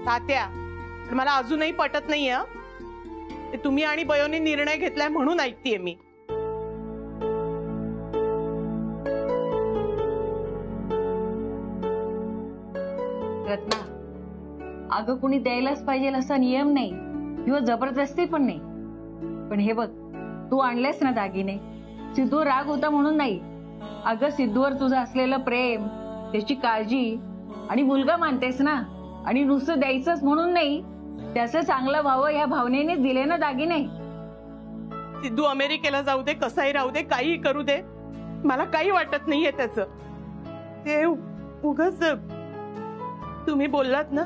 तात्या, पण मला अजूनही पटत नाहीये. ते तुम्ही आणि बयोने निर्णय घेतलाय म्हणून ऐकतेय मी. रत्ना, अगं कुणी द्यायलाच पाहिजे असा नियम नाही किंवा जबरदस्ती पण नाही. पण हे बघ, तू आणलेस ना दागिने, सिद्धू राग होता म्हणून नाही. अगं सिद्धूवर तुझं असलेलं प्रेम, त्याची काळजी आणि मुलगा मानतेस ना. आणि नुसतं द्यायचंच म्हणून नाही, त्याचं चांगलं व्हावं या भावनेने दिले ना दागिने. सिद्धू अमेरिकेला जाऊ दे, कसाही राहू दे, काही करू दे, मला काही वाटत नाहीये त्याचं. ते उगाच तुम्ही बोललात ना,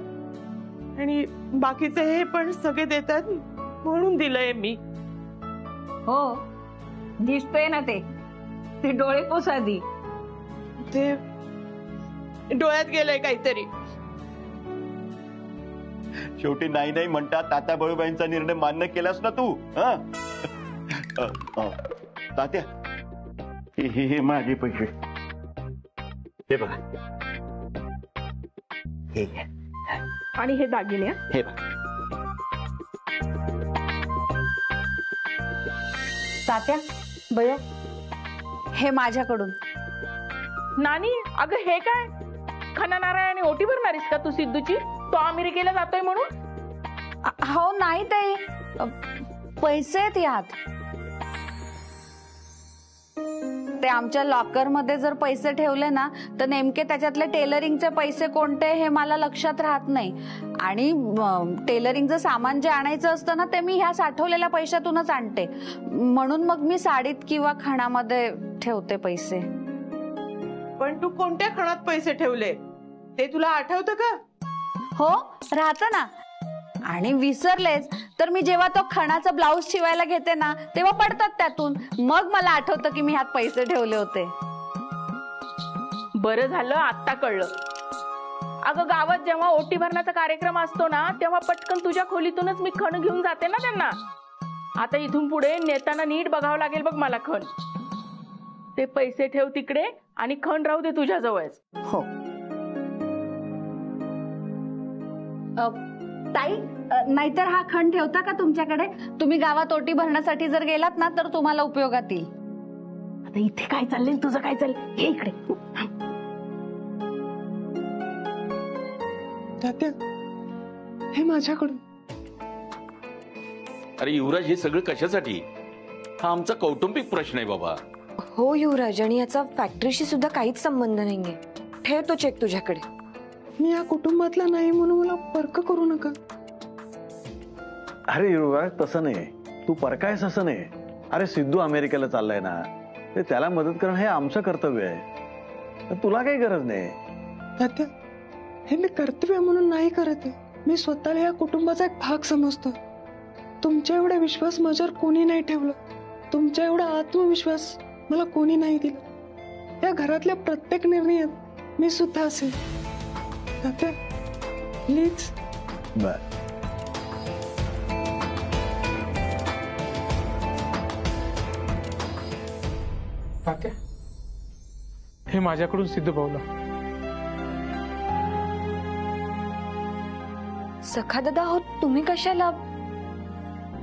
आणि बाकीचे हे पण सगळे देतात म्हणून दिलंय मी. हो, दिसतंय ना ते डोळे पुस आधी. ते डोळ्यात गेलंय काहीतरी. शेवटी नाही नाही म्हणतात तात्या बळूबाईंचा निर्णय मान्य केलास ना तू. तात्या, हे माझे पैसे, हे बघा, हे घ्या. आणि हे दागिने, हे बघा. तात्या, बयो, हे माझ्याकडून. नानी, अगं हे काय खणणार आहे आणि ओटी भरणारीस का तू सिद्धूची? तो अमेरिकेला जातोय म्हणून? हो नाही ताई, पैसे आहेत यात. ते आमच्या लॉकर मध्ये जर पैसे ठेवले ना, तर नेमके त्याच्यातले टेलरिंगचे पैसे कोणते हे मला लक्षात राहत नाही. आणि टेलरिंगचं सामान जे आणायचं असतं ना, ते मी ह्या साठवलेल्या पैशातूनच आणते. म्हणून मग मी साडीत किंवा खणामध्ये ठेवते पैसे. पण तू कोणत्या खणात पैसे ठेवले ते तुला आठवतं का? हो, राहतं ना. आणि विसरलेच तर मी जेव्हा तो खणाचा ब्लाऊज शिवायला घेते ना, तेव्हा पडतात त्यातून. मग मला आठवतं की मी ह्यात पैसे ठेवले होते. बरं झालं आत्ता कळलं. अगं गावात जेव्हा ओटी भरण्याचा कार्यक्रम असतो ना, तेव्हा पटकन तुझ्या खोलीतूनच मी खण घेऊन जाते ना त्यांना. आता इथून पुढे नेताना नीट बघावं लागेल बघ मला खण. ते पैसे ठेव तिकडे आणि खण राहू दे तुझ्या जवळच. हो ताई, नाहीतर हा खण ठेवता का तुमच्याकडे? तुम्ही गावात ओटी भरण्यासाठी जर गेलात ना, तर तुम्हाला उपयोगात येईल. आता इथे काय चाललंय तुझं? काय चाललंय हे इकडे? तात्या, हे माझ्याकडून. अरे युवराज, हे सगळं कशासाठी? हा आमचा कौटुंबिक प्रश्न आहे बाबा. हो युवराज, आणि याचा फॅक्टरीशी सुद्धा काहीच संबंध नाहीये. ठेव तो चेक तुझ्याकडे. मी या कुटुंबातला नाही म्हणून मला परक करू नका. अरे युवराज, तसं नाही, तू परकायस असं नाही. अरे सिद्धू अमेरिकेला चाललाय ना, ते त्याला मदत करणं हे आमचं कर्तव्य आहे. तुला काही गरज नाही. तात्या, हे मी कर्तव्य म्हणून नाही करत आहे. मी स्वतःला या कुटुंबाचा एक भाग समजतो. तुमच्या एवढा विश्वास माझ्यावर कोणी नाही ठेवला. तुमच्या एवढा आत्मविश्वास मला कोणी नाही दिला. या घरातल्या प्रत्येक निर्णयात मी सुद्धा असेल. तात्या, प्लीज. बर, तात्या, हे माझ्याकडून सिद्धू भाऊला. सखा दादा हो, तुम्ही कशाला?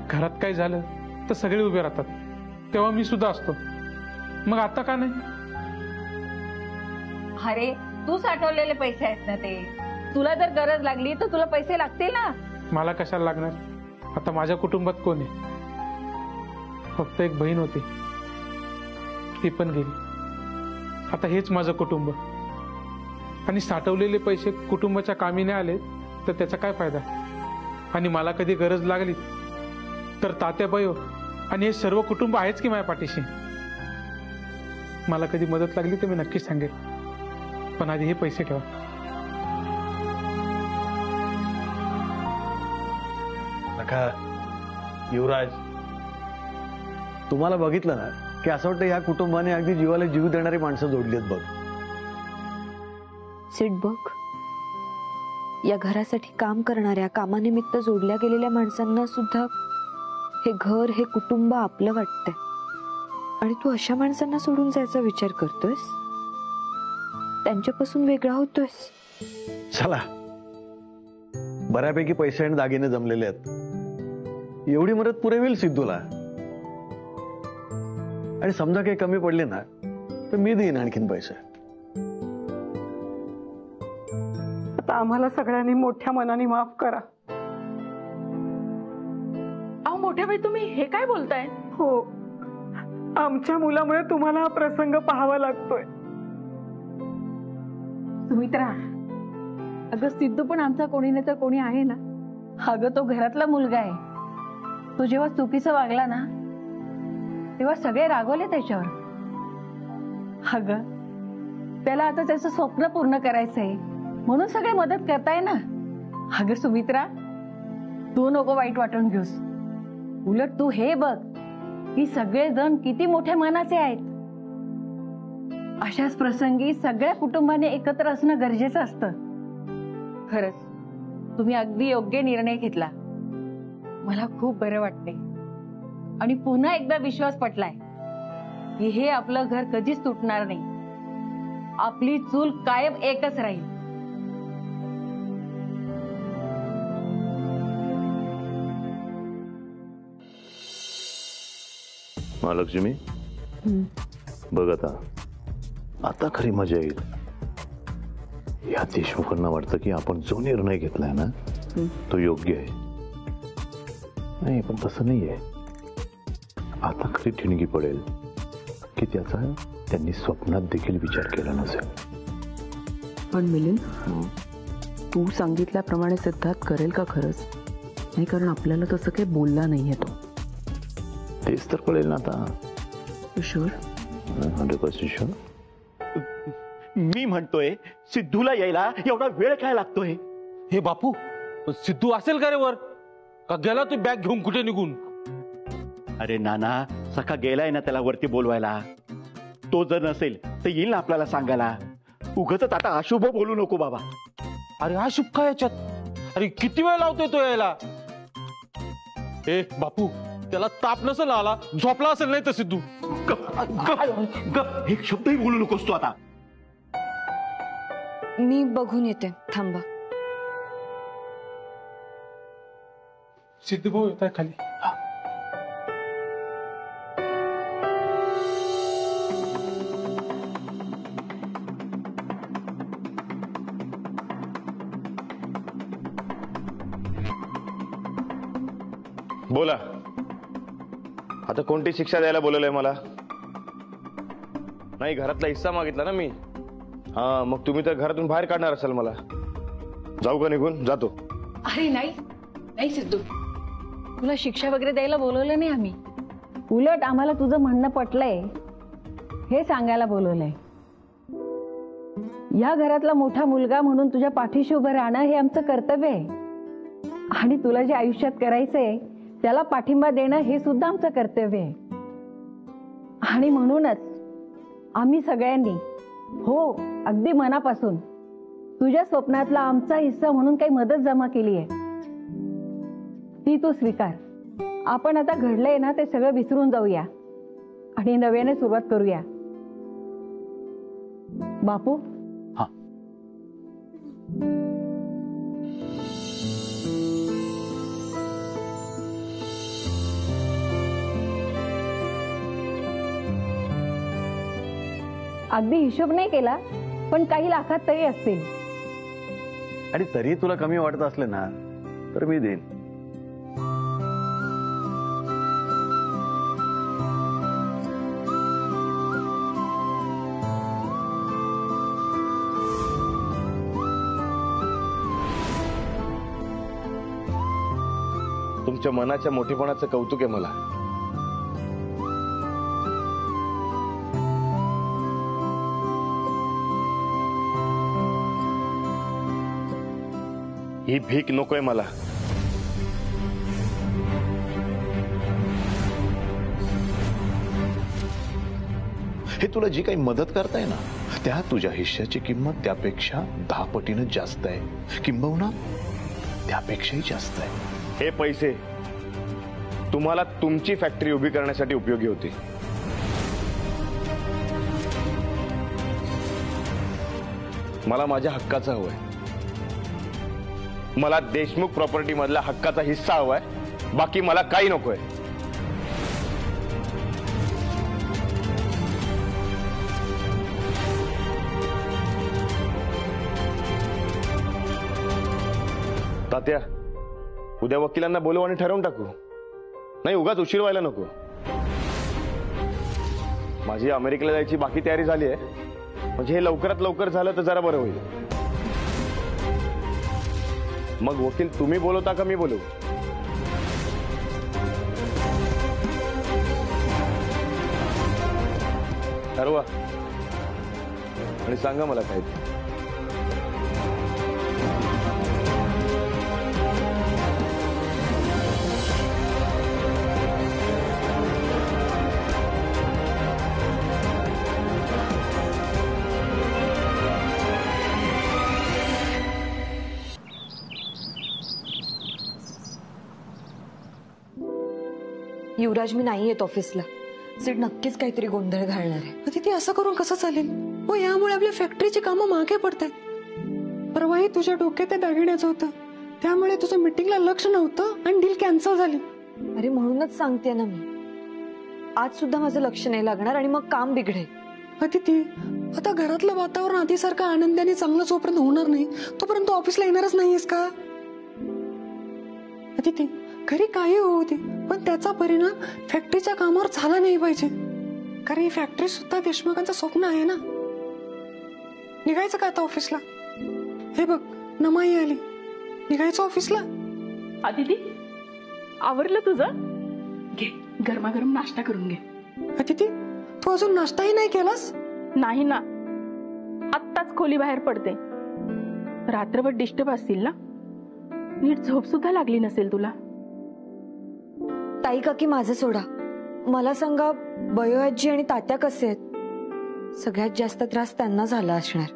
घरात काय झालं तर सगळे उभे राहतात, तेव्हा मी सुद्धा असतो. मग आता का नाही? अरे, तू साठवलेले पैसे आहेत ना ते. तुला जर गरज लागली तर तुला पैसे लागतील ना. मला कशाला लागणार? आता माझ्या कुटुंबात कोण आहे? फक्त एक बहीण होती, ती पण गेली. आता हेच माझं कुटुंब. आणि साठवलेले पैसे कुटुंबाच्या कामी नाही आले तर त्याचा काय फायदा? आणि मला कधी गरज लागली तर तात्या, बयो आणि हे सर्व कुटुंब आहेच की माझ्या पाठीशी. मला कधी मदत लागली तर मी नक्कीच सांगेल. पण आधी हे पैसे ठेवा. सखा, युवराज, तुम्हाला बघितलं ना की असं वाटतं ह्या कुटुंबाने अगदी जीवाला जीव देणारी माणसं जोडलीत बघ. सिड बघ, या घरासाठी काम करणाऱ्या, कामानिमित्त जोडल्या गेलेल्या माणसांना सुद्धा हे घर, हे कुटुंब आपलं वाटतंय. आणि तू अशा माणसांना सोडून जायचा विचार करतोयस, त्यांच्यापासून वेगळा होतोयस. चला, बऱ्यापैकी पैसे आणि दागिने जमलेले आहेत. एवढी मदत पुरे होईल सिद्धूला. आणि समजा काही कमी पडले ना तर मी देईन आणखीन पैसे. आता आम्हाला सगळ्यांनी मोठ्या मनाने माफ करा. अहो मोठ्या बाई, तुम्ही हे काय बोलताय? हो, आमच्या मुलामुळे तुम्हाला हा प्रसंग पाहावा लागतोय. सुमित्रा, अगं सिद्धू पण आमचा कोणी नाही तर कोणी आहे ना. अगं तो घरातला मुलगा आहे. तो जेव्हा चुकीचं वागला ना तेव्हा सगळे रागवले त्याच्यावर. अगं त्याला आता त्याचं स्वप्न पूर्ण करायचंय म्हणून सगळे मदत करताय ना. अगं सुमित्रा, तू नको वाईट वाटून घेऊस. उलट तू हे बघ की सगळेजण किती मोठ्या मनाचे आहेत. अशाच प्रसंगी सगळ्या कुटुंबाने एकत्र असणं गरजेचं असतं. खरंच तुम्ही अगदी योग्य निर्णय घेतला. मला खूप बरं वाटते आणि पुन्हा एकदा विश्वास पटलाय की हे आपलं घर कधीच तुटणार नाही. आपली चूल कायम एकच राहील. महालक्ष्मी, बघ आता खरी मजा येईल. या देशमुखांना वाटतं की आपण जो निर्णय घेतलाय ना तो योग्य आहे. नाही, पण तसं नाहीये. आता खरी ठिणगी पडेल की त्याचा त्यांनी स्वप्नात देखील विचार केला नसेल. पण मिलिंद, तू सांगितल्याप्रमाणे सिद्धार्थ करेल का खरंच? नाही, कारण आपल्याला तसं काही बोलला नाहीये तो. तेच तर कळेल ना आता. शुअर? 100% शुअर. मी म्हणतोय सिद्धूला यायला एवढा वेळ काय लागतोय? हे बापू, सिद्धू असेल का रे वर? का गेला तू बॅग घेऊन कुठे निघून? अरे नाना, सखा गेलाय ना त्याला वरती बोलवायला. तो जर नसेल तर येईल ना आपल्याला सांगायला. उगाच आता अशुभ बोलू नको बाबा. अरे हा शुभ काय याच्यात? अरे किती वेळ लावतोय तो यायला? ए बापू, त्याला ताप नसेल आला, झोपला असेल नाही तर सिद्धू. एक शब्दही बोलू नकोस तू आता. मी बघून येते, थांबा. सिद्धू भाऊ येत आहे खाली. बोला, आता कोणती शिक्षा द्यायला बोलवलंय मला? नाही, घरातला हिस्सा मागितला ना मी. हा, मग तुम्ही तर घरातून बाहेर काढणार असाल मला. जाऊ का निघून? जातो. अरे नाही नाही सिद्धू, तुला शिक्षा वगैरे द्यायला बोलवलं नाही आम्ही. उलट आम्हाला तुझं म्हणणं पटलंय हे सांगायला बोलवलंय. या घरातला मोठा मुलगा म्हणून तुझ्या पाठीशी उभं राहणं हे आमचं कर्तव्य आहे. आणि तुला जे आयुष्यात करायचंय त्याला पाठिंबा देणं हे सुद्धा आमचं कर्तव्य आहे. आणि म्हणूनच आम्ही सगळ्यांनी, हो अगदी मनापासून, तुझ्या स्वप्नातला आमचा हिस्सा म्हणून काही मदत जमा केली आहे. ती तू स्वीकार. आपण आता घडलंय ना ते सगळं विसरून जाऊया आणि नव्याने सुरुवात करूया. बापू. हा. अगदी हिशोब नाही केला, पण काही लाखात तरी असतील. आणि तरी तुला कमी वाटत असले ना तर मी देईन. तुमच्या मनाच्या मोठेपणाचं कौतुक आहे मला. ही भीक नकोय मला. हे तुला जी काही मदत करताय ना त्या तुझ्या हिश्श्याची किंमत त्यापेक्षा 10 पटीनं जास्त आहे, किंबहुना त्यापेक्षाही जास्त आहे. हे पैसे तुम्हाला तुमची फॅक्टरी उभी करण्यासाठी उपयोगी होती. मला माझ्या हक्काचं हवंय. मला देशमुख प्रॉपर्टी मधला हक्काचा हिस्सा हवाय, बाकी मला काही नकोय. तात्या, उद्या वकिलांना बोलवू आणि ठरवून टाकू. नाही, उगाच उशीर व्हायला नको. माझी अमेरिकेला जायची बाकी तयारी झाली आहे, म्हणजे हे लवकरात लवकर झालं तर जरा बरं होईल. मग वकील तुम्ही बोलवता का मी बोलवू? ठरवा आणि सांगा मला काय ते. युवराज, मी नाही येत ऑफिसला. सीड नक्कीच काहीतरी गोंधळ घालणार आहे. अदिती, असं करून कसं चालेल? हो, यामुळे आपल्या फॅक्टरीची कामं मागे पडतात. परवाही तुझ्या डोक्यात ते दागिण्याचं होतं, त्यामुळे तुझं मीटिंगला लक्ष नव्हतं आणि डील कॅन्सल झाली. अरे म्हणूनच सांगते ना मी, आज सुद्धा माझं लक्ष नाही लागणार आणि मग काम बिघडेल. अदिती, आता घरातलं वातावरण आधीसारखं आनंदाने चांगलं जोपर्यंत होणार नाही तोपर्यंत ऑफिसला येणारच नाहीयेस का? अदिती, घरी काही होऊ दे, पण त्याचा परिणाम फॅक्टरीच्या कामावर झाला नाही पाहिजे. कारण ही फॅक्टरी सुद्धा देशमुखांचं स्वप्न आहे ना. निघायचं का आता ऑफिसला? हे बघ, नमाई आली. निघायचं ऑफिसला? आदिती, आवरलं तुझं? घे, गरमागरम नाश्ता करून घे. अदिती, तू अजून नाश्ताही नाही केलास? नाही ना, आत्ताच खोली बाहेर पडते. रात्रभर डिस्टर्ब असतील ना, नीट झोप सुद्धा लागली नसेल तुला. ताई काकी, माझं सोडा. मला सांगा, बयो आजी आणि तात्या कसे आहेत? सगळ्यात जास्त त्रास त्यांना झाला असणार.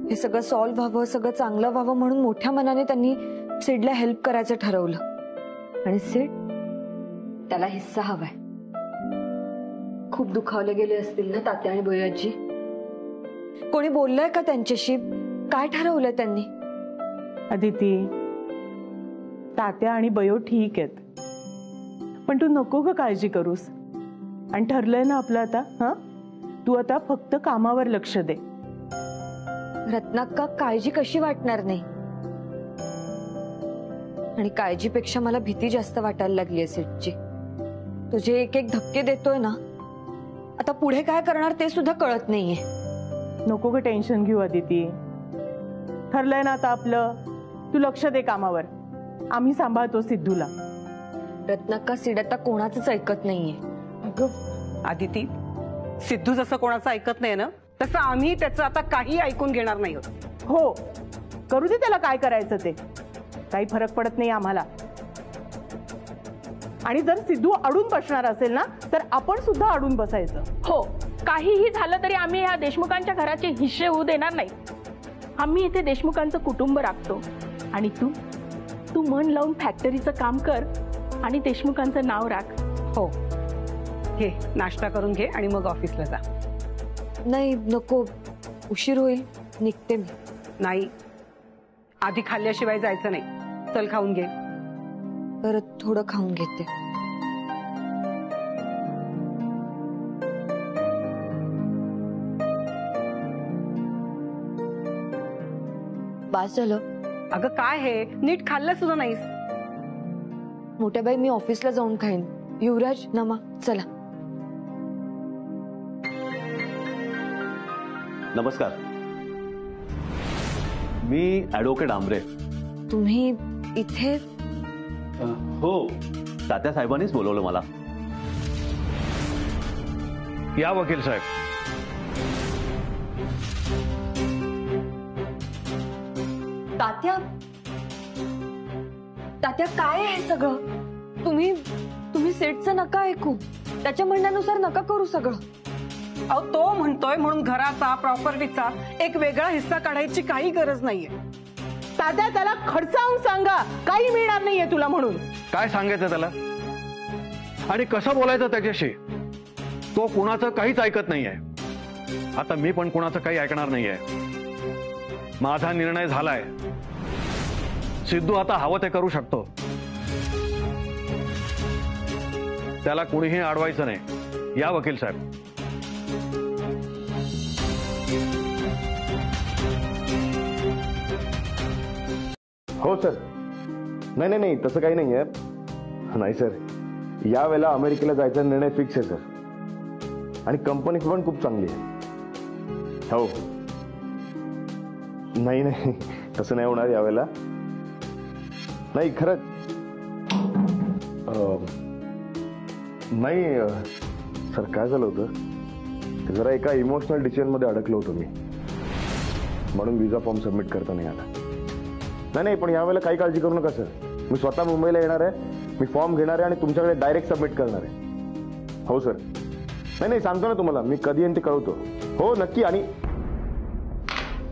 हे सगळं सॉल्व्ह व्हावं, सगळं चांगलं व्हावं म्हणून मोठ्या मनाने त्यांनी सिडला हेल्प करायचं ठरवलं. आणि सिड, त्याला हिस्सा हवाय. खूप दुखावले गेले असतील ना तात्या आणि बयो आजी? कोणी बोललंय का त्यांच्याशी? काय ठरवलंय त्यांनी? अदिती, तात्या आणि बयो ठीक आहेत, पण तू नको ग काळजी करूस. आणि ठरलंय ना आपलं आता. हा, तू आता फक्त कामावर लक्ष दे. रत्नाक्का, काळजी कशी वाटणार नाही? आणि काळजीपेक्षा मला भीती जास्त वाटायला लागली आहे सिडची. तुझे एक एक धक्के देतोय ना, आता पुढे काय करणार ते सुद्धा कळत नाहीये. नको ग टेन्शन घेऊ अदिती. ठरलंय ना आता आपलं. तू लक्ष दे कामावर. आम्ही सांभाळतो सिद्धूला. रत्नाक्का, सिड आता कोणाचंच ऐकत नाहीये. अगं आदिती, सिद्धू जसं कोणाचं ऐकत नाही ना, तसं आम्ही त्याचं आता काही ऐकून घेणार नाही. हो, करू दे त्याला काय करायचं ते. काही फरक पडत नाही आम्हाला. आणि जर सिद्धू अडून बसणार असेल ना, तर आपण सुद्धा अडून बसायचं. हो, काहीही झालं तरी आम्ही ह्या देशमुखांच्या घराचे हिस्से होऊ देणार नाही. आम्ही इथे देशमुखांचं कुटुंब राखतो. आणि तू मन लावून फॅक्टरीचं काम कर आणि देशमुखांचं नाव राख. हो, घे नाश्ता करून घे आणि मग ऑफिसला जा. नाही नको, उशीर होईल, निघते मी. नाही, आधी खाल्ल्याशिवाय जायचं नाही. चल, खाऊन घे. परत थोडं खाऊन घेते. बास झालं. अगं काय हे, नीट खाल्लं सुद्धा नाहीस. मोठ्या बाई, मी ऑफिसला जाऊन खाईन. युवराज, नमा, चला. नमस्कार, मी ॲडव्होकेट आमरे. तुम्ही इथे? हो, तात्या साहेबांनीच बोलवलं मला. या वकील साहेब. तात्या, तात्या, काय आहे सगळं? तुम्ही सेटचं नका ऐकू. त्याच्या म्हणण्यानुसार नका करू सगळं. अहो, तो म्हणतोय म्हणून घराचा, प्रॉपर्टीचा एक वेगळा हिस्सा काढायची काही गरज नाहीये. तात्या, त्याला खडसावून सांगा, काही मिळणार नाहीये तुला म्हणून. काय सांगायचं त्याला आणि कसं बोलायचं त्याच्याशी? तो कुणाचं काहीच ऐकत नाहीये. आता मी पण कुणाचं काही ऐकणार नाहीये. माझा निर्णय झालाय. सिद्धू आता हवं ते करू शकतो. त्याला कुणीही अडवायचं नाही. या वकील साहेब. हो सर. नाही नाही नाही तसं काही नाही आहे. नाही सर, यावेळेला अमेरिकेला जायचा निर्णय फिक्स आहे सर. आणि कंपनी पण खूप चांगली आहे. हो. नाही नाही तसं नाही होणार यावेळेला. नाही खरंच. नाही सर, काय झालं होतं, जरा एका इमोशनल डिसिजनमध्ये अडकलो होतो मी, म्हणून विजा फॉर्म सबमिट करता नाही आला. नाही नाही पण यावेळेला काही काळजी करू नका सर. मी स्वतः मुंबईला येणार आहे, मी फॉर्म घेणार आहे आणि तुमच्याकडे डायरेक्ट सबमिट करणार आहे. हो सर. नाही नाही सांगतो ना तुम्हाला, मी कधी येईन ते कळवतो. हो नक्की. आणि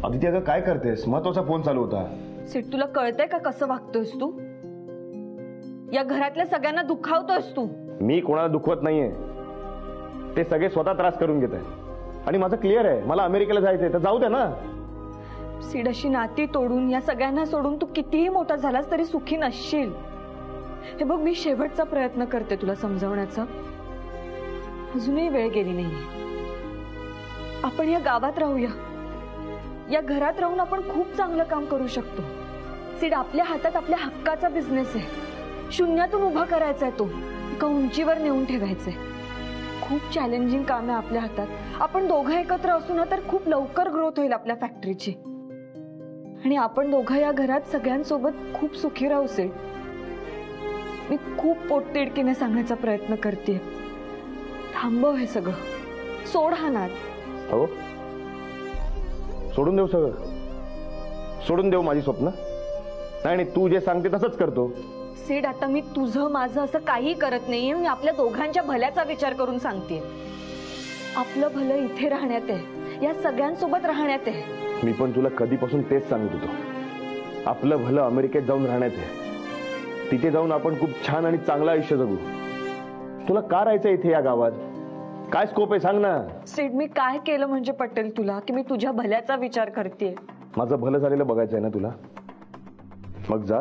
आदिती अगं काय करतेस, महत्वाचा फोन चालू होता. सिड, तुला कळतंय का कसं वागतोयस तू? या घरातल्या सगळ्यांना दुखावतोयस तू. मी कोणाला दुखवत नाहीये, ते सगळे स्वतः त्रास करून घेत आहेत. आणि माझं क्लिअर आहे, मला अमेरिकेला जायचंय तर जाऊ दे ना. सिड, अशी नाती तोडून या सगळ्यांना सोडून तू कितीही मोठा झालास तरी सुखी नसशील. हे बघ, मी शेवटचा प्रयत्न करते तुला समजावण्याचा. अजूनही वेळ गेली नाहीये. आपण या गावात राहूया. या घरात राहून आपण खूप चांगलं काम करू शकतो. सिड, आपल्या हातात आपल्या हक्काचा बिझनेस आहे. शून्यातून उभा करायचा आहे तो, एका उंचीवर नेऊन ठेवायचंय. खूप चॅलेंजिंग काम आहे आपल्या हातात. आपण दोघं एकत्र असू ना तर खूप लवकर ग्रोथ होईल आपल्या फॅक्टरीची. आणि आपण दोघं या घरात सगळ्यांसोबत खूप सुखी राहू. सिड, मी खूप पोटतिडकीने सांगण्याचा प्रयत्न करते. थांबव हे सगळं. सोड हा नाद. हो, सोडून देऊ सगळं. सोडून देऊ माझी स्वप्न. नाही आणि तू जे सांगते तसंच करतो. सिड, आता मी तुझं माझं असं काही करत नाहीये. मी आपल्या दोघांच्या भल्याचा विचार करून सांगते. आपलं भलं इथे राहण्यात आहे, या सगळ्यांसोबत राहण्यात आहे. मी पण तुला कधीपासून तेच सांगत होतो, आपलं भलं अमेरिकेत जाऊन राहण्यात आहे. तिथे जाऊन आपण खूप छान आणि चांगलं आयुष्य जगू. तुला का राहायचं इथे या गावात? काय स्कोप आहे सांग ना. सिड, मी काय केलं म्हणजे पटेल तुला की मी तुझ्या भल्याचा विचार करते? माझं भलं झालेलं बघायचं आहे ना तुला? मग जा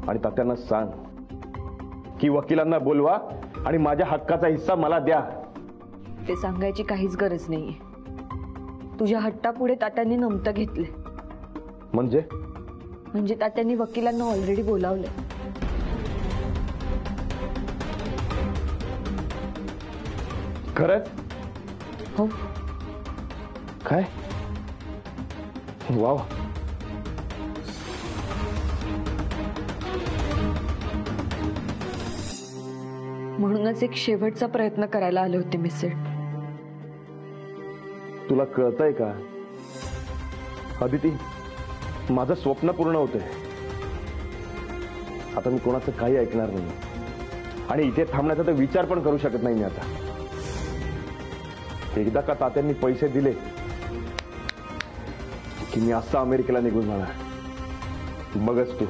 आणि तात्यांना सांग की वकिलांना बोलवा आणि माझ्या हक्काचा हिस्सा मला द्या. ते सांगायची काहीच गरज नाहीये. तुझ्या हट्टापुढे तात्यांनी नमतं घेतले. म्हणजे तात्यांनी वकिलांना ऑलरेडी बोलावले. खरंच? हो. काय? वाव. म्हणूनच एक शेवटचा प्रयत्न करायला आले होते मी. सिड, तुला कळतंय का अदिती, माझं स्वप्न पूर्ण होतंय. आता मी कोणाचं काही ऐकणार नाही आणि इथे थांबण्याचा तर विचार पण करू शकत नाही मी आता. एकदा का तात्यांनी पैसे दिले की मी असं अमेरिकेला निघून जाणार. बघच तू.